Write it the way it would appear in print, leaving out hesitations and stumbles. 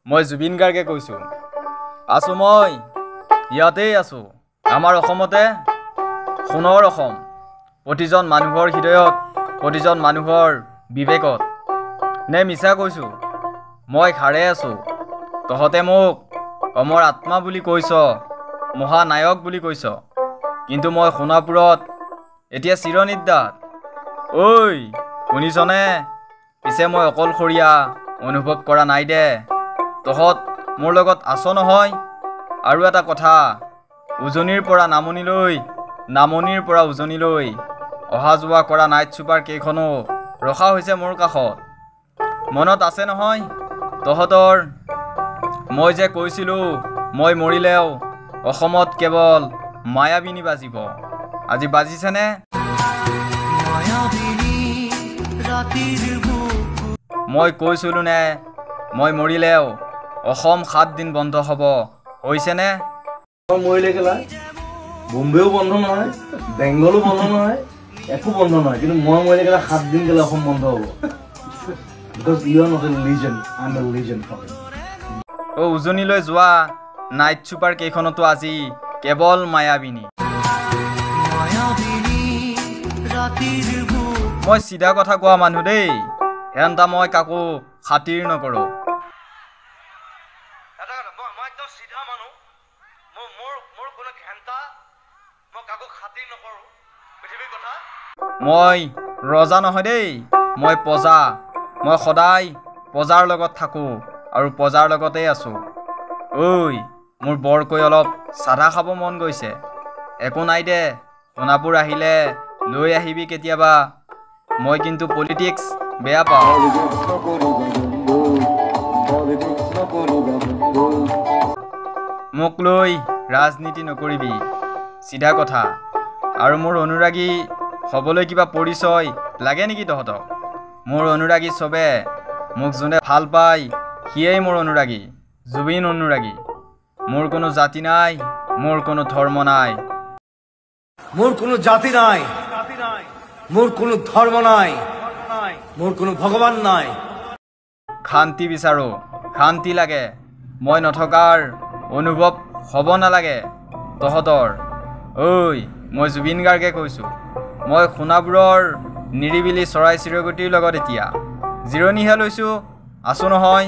মই জুবিন গাৰ্গে কৈছোঁ। আছোঁ মই ইয়াতেই আছোঁ, আমাৰ অসমতে, সোণৰ অসম। প্ৰতিজন মানুহৰ হৃদয়ত, প্ৰতিজন মানুহৰ বিবেকত। নে মিছা কৈছোঁ? মই খাৰে আছোঁ, তহঁতে মোক অমৰ আত্মা বুলি কৈছ, মহানায়ক বুলি কৈছ, কিন্তু মই সোণাপুৰত এতিয়া চিৰনিদ্ৰাত। ঐ শুনিছনে? পিছে মই অকলশৰীয়া অনুভৱ কৰা নাই দে, তহঁত মোৰ লগত আছ নহয়। আৰু এটা কথা, উজনিৰ পৰা নামনিলৈ, নামনিৰ পৰা উজনিলৈ অহা যোৱা কৰা নাইট ছুপাৰ কেইখনো ৰখা হৈছে মোৰ কাষত। মনত আছে নহয় তহঁতৰ? মই যে কৈছিলোঁ মই মৰিলেও অসমত কেৱল মায়াবিনী বাজিব। আজি বাজিছেনে? মই কৈছিলোঁ নে মই মৰিলেও অসম 7 দিন বন্ধ হ'ব, হৈছেনে? মৰিলে কেলা বোম্বেও বন্ধ নহয়, বেংগলো বন্ধ নহয়, একো বন্ধ নহয়, কিন্তু মই মৰিলে কেলা 7 দিন কেলা অসম বন্ধ হ'ব। Because you are not a legend, I'm a legend for him. উজনিলৈ যোৱা নাইট ছুপাৰ কেইখনতো আজি কেৱল মায়াবিনী। মই চিধা কথা কোৱা মানুহ দেই, হেনটা মই কাকো খাতিৰ নকৰোঁ। মই ৰজা নহয় দেই, মই প্ৰজা। মই সদায় প্ৰজাৰ লগত থাকোঁ আৰু প্ৰজাৰ লগতেই আছোঁ। ঐ মোৰ বৰকৈ অলপ চাধা খাব মন গৈছে। একো নাই দে, সোণাপুৰ আহিলে লৈ আহিবি কেতিয়াবা। মই কিন্তু পলিটিক্স বেয়া পাওঁ। মোক লৈ ৰাজনীতি নকৰিবি, চিধা কথা। আৰু মোৰ অনুৰাগী হ'বলৈ কিবা পৰিচয় লাগে নেকি তহঁতক? মোৰ অনুৰাগী চবে, মোক যোনে ভাল পায় সিয়েই মোৰ অনুৰাগী, জুবিন অনুৰাগী। মোৰ কোনো জাতি নাই, মোৰ কোনো ধৰ্ম নাই। মোৰ কোনো জাতি নাই, মোৰ কোনো ধৰ্ম নাই, মোৰ কোনো ভগৱান নাই। শান্তি বিচাৰোঁ, শান্তি লাগে। মই নথকাৰ অনুভৱ হ'ব নালাগে তহঁতৰ। ঐ মই জুবিন গাৰ্গে কৈছোঁ। মই সোণাপুৰৰ নিৰিবিলি চৰাই চিৰিকটিৰ লগত এতিয়া জিৰণিহে লৈছোঁ, আছোঁ নহয়।